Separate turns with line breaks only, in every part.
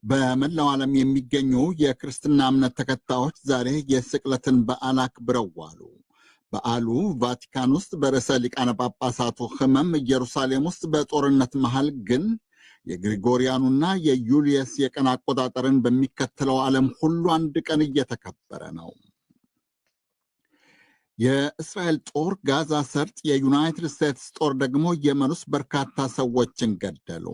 በመላው ዓለም የሚገኙ የክርስትና እምነት ተከታዮች ዛሬ የስቅለትን በዓል አክብረው ዋሉ። በዓሉ ቫቲካን ውስጥ በርዕሰ ሊቃነ ጳጳሳቱ ሕመም፣ ኢየሩሳሌም ውስጥ በጦርነት መሃል ግን የግሪጎሪያኑና የዩልየስ የቀን አቆጣጠርን በሚከተለው ዓለም ሁሉ አንድ ቀን እየተከበረ ነው። የእስራኤል ጦር ጋዛ ሰርጥ፣ የዩናይትድ ስቴትስ ጦር ደግሞ የመን ውስጥ በርካታ ሰዎችን ገደሉ።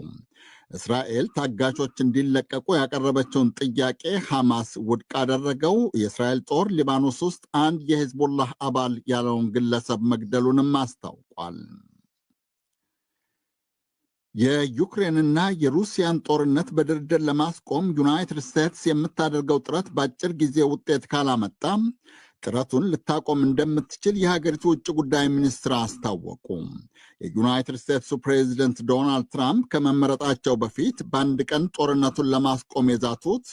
እስራኤል ታጋቾች እንዲለቀቁ ያቀረበችውን ጥያቄ ሐማስ ውድቅ አደረገው። የእስራኤል ጦር ሊባኖስ ውስጥ አንድ የሂዝቡላህ አባል ያለውን ግለሰብ መግደሉንም አስታውቋል። የዩክሬንና የሩሲያን ጦርነት በድርድር ለማስቆም ዩናይትድ ስቴትስ የምታደርገው ጥረት በአጭር ጊዜ ውጤት ካላመጣ ጥረቱን ልታቆም እንደምትችል የሀገሪቱ ውጭ ጉዳይ ሚኒስትር አስታወቁ። የዩናይትድ ስቴትሱ ፕሬዚደንት ዶናልድ ትራምፕ ከመመረጣቸው በፊት በአንድ ቀን ጦርነቱን ለማስቆም የዛቱት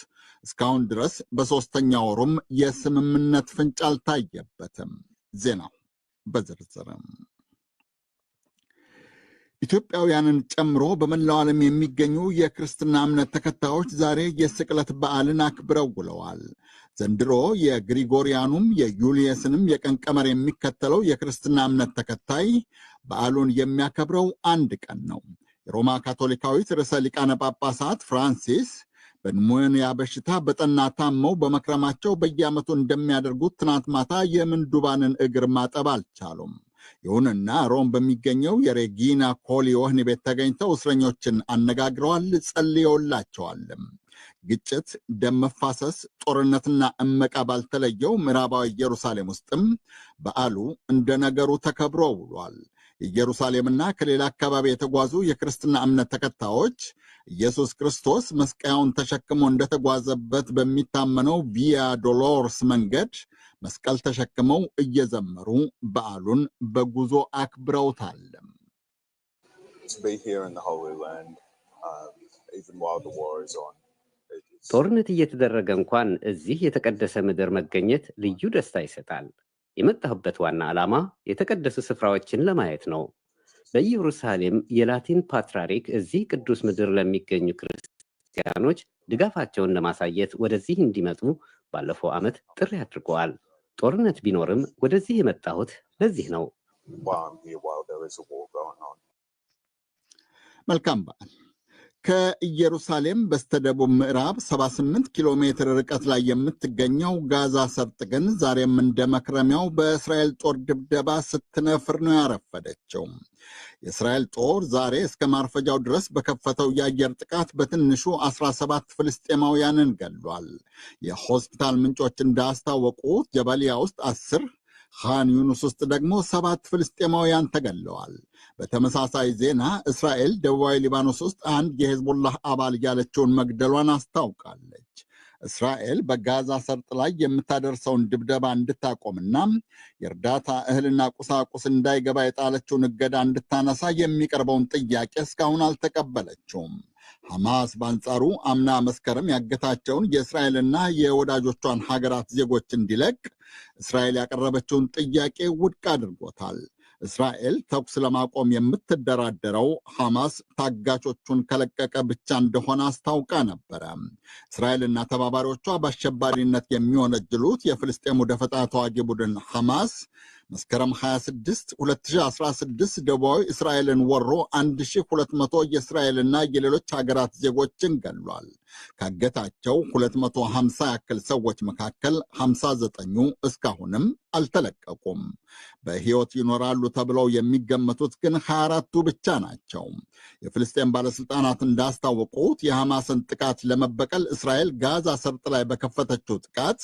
እስካሁን ድረስ በሦስተኛ ወሩም የስምምነት ፍንጭ አልታየበትም። ዜናው በዝርዝርም ኢትዮጵያውያንን ጨምሮ በመላው ዓለም የሚገኙ የክርስትና እምነት ተከታዮች ዛሬ የስቅለት በዓልን አክብረው ውለዋል። ዘንድሮ የግሪጎሪያኑም የዩልየስንም የቀን ቀመር የሚከተለው የክርስትና እምነት ተከታይ በዓሉን የሚያከብረው አንድ ቀን ነው። የሮማ ካቶሊካዊት ርዕሰ ሊቃነ ጳጳሳት ፍራንሲስ በኒሞኒያ በሽታ በጠና ታመው በመክረማቸው በየዓመቱ እንደሚያደርጉት ትናንት ማታ የምንዱባንን እግር ማጠብ አልቻሉም። ይሁንና ሮም በሚገኘው የሬጊና ኮሊ ወህኒ ቤት ተገኝተው እስረኞችን አነጋግረዋል፣ ጸልየውላቸዋልም። ግጭት፣ ደም መፋሰስ፣ ጦርነትና እመቃ ባልተለየው ምዕራባዊ ኢየሩሳሌም ውስጥም በዓሉ እንደ ነገሩ ተከብሮ ውሏል። ኢየሩሳሌምና ከሌላ አካባቢ የተጓዙ የክርስትና እምነት ተከታዮች ኢየሱስ ክርስቶስ መስቀያውን ተሸክሞ እንደተጓዘበት በሚታመነው ቪያ ዶሎርስ መንገድ መስቀል ተሸክመው እየዘመሩ በዓሉን በጉዞ አክብረውታል።
ጦርነት እየተደረገ እንኳን እዚህ የተቀደሰ ምድር መገኘት ልዩ ደስታ ይሰጣል። የመጣሁበት ዋና ዓላማ የተቀደሱ ስፍራዎችን ለማየት ነው። በኢየሩሳሌም የላቲን ፓትርያርክ እዚህ ቅዱስ ምድር ለሚገኙ ክርስቲያኖች ድጋፋቸውን ለማሳየት ወደዚህ እንዲመጡ ባለፈው ዓመት ጥሪ አድርገዋል። ጦርነት ቢኖርም ወደዚህ የመጣሁት ለዚህ ነው።
መልካም በዓል። ከኢየሩሳሌም በስተደቡብ ምዕራብ 78 ኪሎ ሜትር ርቀት ላይ የምትገኘው ጋዛ ሰርጥ ግን ዛሬም እንደ መክረሚያው በእስራኤል ጦር ድብደባ ስትነፍር ነው ያረፈደችው። የእስራኤል ጦር ዛሬ እስከ ማርፈጃው ድረስ በከፈተው የአየር ጥቃት በትንሹ 17 ፍልስጤማውያንን ገሏል። የሆስፒታል ምንጮች እንዳስታወቁት ጀባሊያ ውስጥ 10፣ ኻን ዩኑስ ውስጥ ደግሞ 7 ፍልስጤማውያን ተገለዋል። በተመሳሳይ ዜና እስራኤል ደቡባዊ ሊባኖስ ውስጥ አንድ የሂዝቡላህ አባል ያለችውን መግደሏን አስታውቃለች። እስራኤል በጋዛ ሰርጥ ላይ የምታደርሰውን ድብደባ እንድታቆምና የእርዳታ እህልና ቁሳቁስ እንዳይገባ የጣለችውን እገዳ እንድታነሳ የሚቀርበውን ጥያቄ እስካሁን አልተቀበለችውም። ሐማስ በአንጻሩ አምና መስከረም ያገታቸውን የእስራኤልና የወዳጆቿን ሀገራት ዜጎች እንዲለቅ እስራኤል ያቀረበችውን ጥያቄ ውድቅ አድርጎታል። እስራኤል ተኩስ ለማቆም የምትደራደረው ሐማስ ታጋቾቹን ከለቀቀ ብቻ እንደሆነ አስታውቃ ነበረ። እስራኤልና ተባባሪዎቿ በአሸባሪነት የሚወነጅሉት የፍልስጤሙ ደፈጣ ተዋጊ ቡድን ሐማስ መስከረም 26 2016 ደቡባዊ እስራኤልን ወሮ 1200 የእስራኤልና የሌሎች ሀገራት ዜጎችን ገሏል። ካገታቸው 250 ያክል ሰዎች መካከል 59ኙ እስካሁንም አልተለቀቁም። በሕይወት ይኖራሉ ተብለው የሚገመቱት ግን 24ቱ ብቻ ናቸው። የፍልስጤም ባለሥልጣናት እንዳስታወቁት የሐማስን ጥቃት ለመበቀል እስራኤል ጋዛ ሰርጥ ላይ በከፈተችው ጥቃት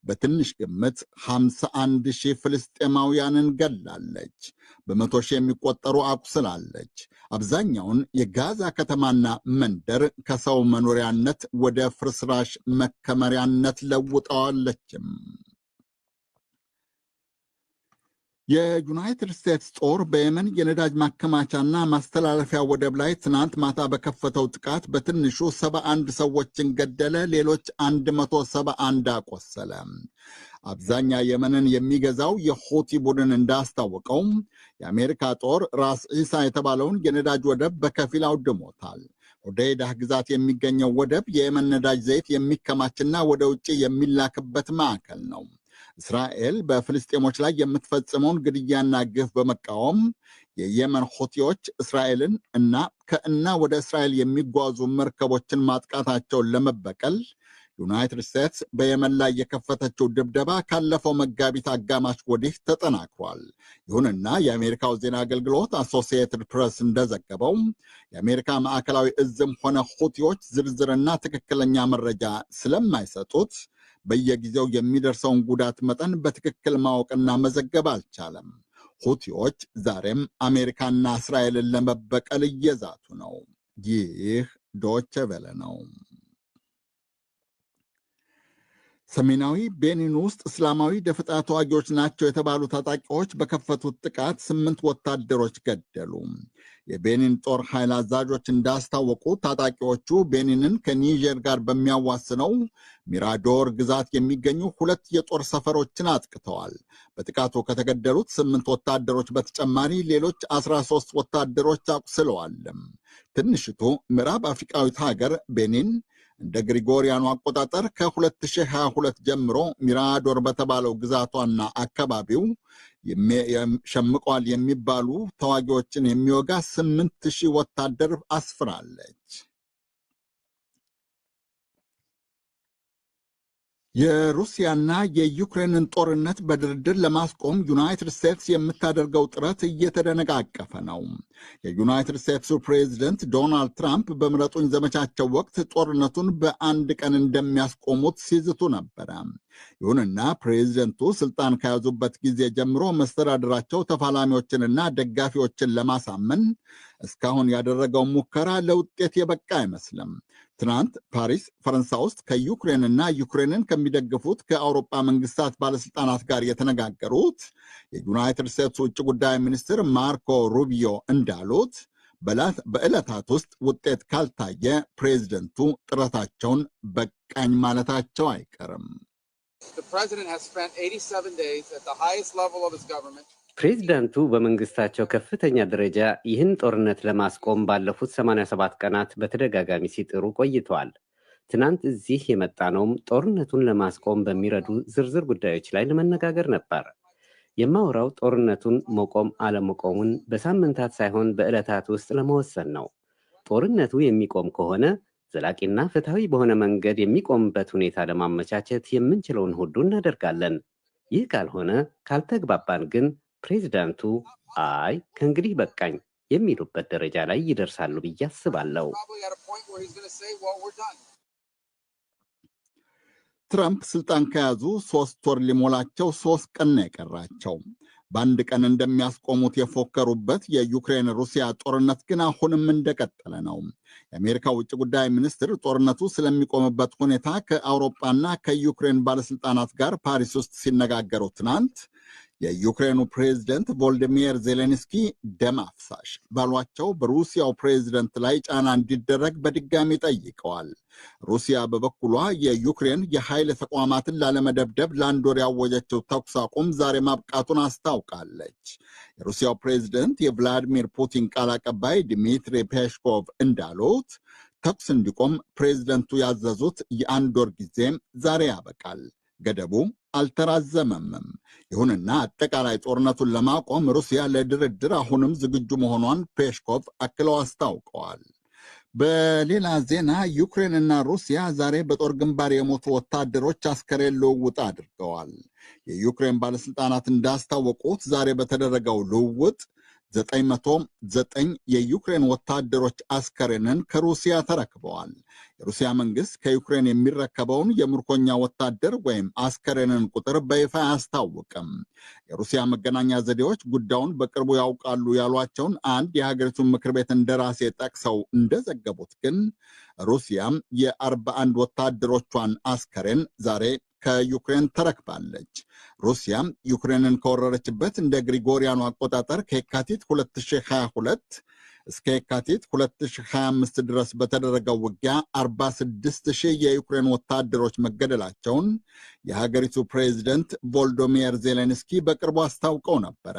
በትንሽ ግምት 51,000 ፍልስጤማውያንን ገላለች። በመቶ ሺህ የሚቆጠሩ አቁስላለች። አብዛኛውን የጋዛ ከተማና መንደር ከሰው መኖሪያነት ወደ ፍርስራሽ መከመሪያነት ለውጠዋለችም። የዩናይትድ ስቴትስ ጦር በየመን የነዳጅ ማከማቻና ማስተላለፊያ ወደብ ላይ ትናንት ማታ በከፈተው ጥቃት በትንሹ 71 ሰዎችን ገደለ፣ ሌሎች 171 አቆሰለ። አብዛኛ የመንን የሚገዛው የሁቲ ቡድን እንዳስታወቀው የአሜሪካ ጦር ራስ ኢሳ የተባለውን የነዳጅ ወደብ በከፊል አውድሞታል። ሆዴይዳ ግዛት የሚገኘው ወደብ የየመን ነዳጅ ዘይት የሚከማችና ወደ ውጭ የሚላክበት ማዕከል ነው። እስራኤል በፍልስጤሞች ላይ የምትፈጽመውን ግድያና ግፍ በመቃወም የየመን ሁቲዎች እስራኤልን እና ወደ እስራኤል የሚጓዙ መርከቦችን ማጥቃታቸውን ለመበቀል ዩናይትድ ስቴትስ በየመን ላይ የከፈተችው ድብደባ ካለፈው መጋቢት አጋማሽ ወዲህ ተጠናክሯል። ይሁንና የአሜሪካው ዜና አገልግሎት አሶሲየትድ ፕሬስ እንደዘገበው የአሜሪካ ማዕከላዊ እዝም ሆነ ሁቲዎች ዝርዝርና ትክክለኛ መረጃ ስለማይሰጡት በየጊዜው የሚደርሰውን ጉዳት መጠን በትክክል ማወቅና መዘገብ አልቻለም። ሁቲዎች ዛሬም አሜሪካና እስራኤልን ለመበቀል እየዛቱ ነው። ይህ ዶቼ ቬለ ነው። ሰሜናዊ ቤኒን ውስጥ እስላማዊ ደፈጣ ተዋጊዎች ናቸው የተባሉ ታጣቂዎች በከፈቱት ጥቃት 8 ወታደሮች ገደሉ። የቤኒን ጦር ኃይል አዛዦች እንዳስታወቁት ታጣቂዎቹ ቤኒንን ከኒጀር ጋር በሚያዋስነው ሚራዶር ግዛት የሚገኙ 2 የጦር ሰፈሮችን አጥቅተዋል። በጥቃቱ ከተገደሉት 8 ወታደሮች በተጨማሪ ሌሎች 13 ወታደሮች አቁስለዋል። ትንሽቱ ምዕራብ አፍሪቃዊት ሀገር ቤኒን እንደ ግሪጎሪያኑ አቆጣጠር ከ2022 ጀምሮ ሚራዶር በተባለው ግዛቷና አካባቢው ሸምቋል የሚባሉ ተዋጊዎችን የሚወጋ 8,000 ወታደር አስፍራለች። የሩሲያና የዩክሬንን ጦርነት በድርድር ለማስቆም ዩናይትድ ስቴትስ የምታደርገው ጥረት እየተደነቃቀፈ ነው። የዩናይትድ ስቴትሱ ፕሬዚደንት ዶናልድ ትራምፕ በምረጡኝ ዘመቻቸው ወቅት ጦርነቱን በአንድ ቀን እንደሚያስቆሙት ሲዝቱ ነበረ። ይሁንና ፕሬዚደንቱ ስልጣን ከያዙበት ጊዜ ጀምሮ መስተዳድራቸው ተፋላሚዎችንና ደጋፊዎችን ለማሳመን እስካሁን ያደረገው ሙከራ ለውጤት የበቃ አይመስልም። ትናንት ፓሪስ ፈረንሳይ ውስጥ ከዩክሬንና ዩክሬንን ከሚደግፉት ከአውሮፓ መንግስታት ባለስልጣናት ጋር የተነጋገሩት የዩናይትድ ስቴትስ ውጭ ጉዳይ ሚኒስትር ማርኮ ሩቢዮ እንዳሉት በዕለታት ውስጥ ውጤት ካልታየ ፕሬዚደንቱ ጥረታቸውን በቃኝ ማለታቸው አይቀርም።
ፕሬዚዳንቱ በመንግስታቸው ከፍተኛ ደረጃ ይህን ጦርነት ለማስቆም ባለፉት 87 ቀናት በተደጋጋሚ ሲጥሩ ቆይተዋል። ትናንት እዚህ የመጣነውም ጦርነቱን ለማስቆም በሚረዱ ዝርዝር ጉዳዮች ላይ ለመነጋገር ነበር። የማወራው ጦርነቱን መቆም አለመቆሙን በሳምንታት ሳይሆን በዕለታት ውስጥ ለመወሰን ነው። ጦርነቱ የሚቆም ከሆነ ዘላቂና ፍትሐዊ በሆነ መንገድ የሚቆምበት ሁኔታ ለማመቻቸት የምንችለውን ሁሉ እናደርጋለን። ይህ ካልሆነ ካልተግባባን ግን ፕሬዚዳንቱ አይ ከእንግዲህ በቃኝ የሚሉበት ደረጃ ላይ ይደርሳሉ ብዬ አስባለሁ።
ትራምፕ ስልጣን ከያዙ 3 ወር ሊሞላቸው 3 ቀን ነው የቀራቸው። በአንድ ቀን እንደሚያስቆሙት የፎከሩበት የዩክሬን ሩሲያ ጦርነት ግን አሁንም እንደቀጠለ ነው። የአሜሪካ ውጭ ጉዳይ ሚኒስትር ጦርነቱ ስለሚቆምበት ሁኔታ ከአውሮፓና ከዩክሬን ባለስልጣናት ጋር ፓሪስ ውስጥ ሲነጋገሩ ትናንት የዩክሬኑ ፕሬዝደንት ቮልዲሚር ዜሌንስኪ ደም አፍሳሽ ባሏቸው በሩሲያው ፕሬዝደንት ላይ ጫና እንዲደረግ በድጋሚ ጠይቀዋል። ሩሲያ በበኩሏ የዩክሬን የኃይል ተቋማትን ላለመደብደብ ለአንድ ወር ያወጀችው ተኩስ አቁም ዛሬ ማብቃቱን አስታውቃለች። የሩሲያው ፕሬዝደንት የቭላዲሚር ፑቲን ቃል አቀባይ ድሚትሪ ፔስኮቭ እንዳሉት ተኩስ እንዲቆም ፕሬዝደንቱ ያዘዙት የ1 ወር ጊዜ ዛሬ ያበቃል። ገደቡ አልተራዘመምም። ይሁንና አጠቃላይ ጦርነቱን ለማቆም ሩሲያ ለድርድር አሁንም ዝግጁ መሆኗን ፔስኮቭ አክለው አስታውቀዋል። በሌላ ዜና ዩክሬንና ሩሲያ ዛሬ በጦር ግንባር የሞቱ ወታደሮች አስከሬን ልውውጥ አድርገዋል። የዩክሬን ባለስልጣናት እንዳስታወቁት ዛሬ በተደረገው ልውውጥ 909 የዩክሬን ወታደሮች አስከሬንን ከሩሲያ ተረክበዋል። የሩሲያ መንግስት ከዩክሬን የሚረከበውን የምርኮኛ ወታደር ወይም አስከሬንን ቁጥር በይፋ አያስታውቅም። የሩሲያ መገናኛ ዘዴዎች ጉዳዩን በቅርቡ ያውቃሉ ያሏቸውን አንድ የሀገሪቱን ምክር ቤት እንደራሴ ጠቅሰው እንደዘገቡት ግን ሩሲያም የ41 ወታደሮቿን አስከሬን ዛሬ ከዩክሬን ተረክባለች። ሩሲያ ዩክሬንን ከወረረችበት እንደ ግሪጎሪያኑ አቆጣጠር ከየካቲት 2022 እስከ የካቲት 2025 ድረስ በተደረገው ውጊያ 46,000 የዩክሬን ወታደሮች መገደላቸውን የሀገሪቱ ፕሬዚደንት ቮልዶሚር ዜሌንስኪ በቅርቡ አስታውቀው ነበረ።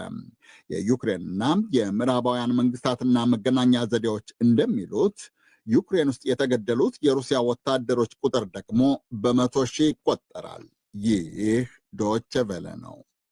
የዩክሬንና የምዕራባውያን መንግስታትና መገናኛ ዘዴዎች እንደሚሉት ዩክሬን ውስጥ የተገደሉት የሩሲያ ወታደሮች ቁጥር ደግሞ በ100 ሺህ ይቆጠራል። ይህ ዶይቼ ቬለ ነው።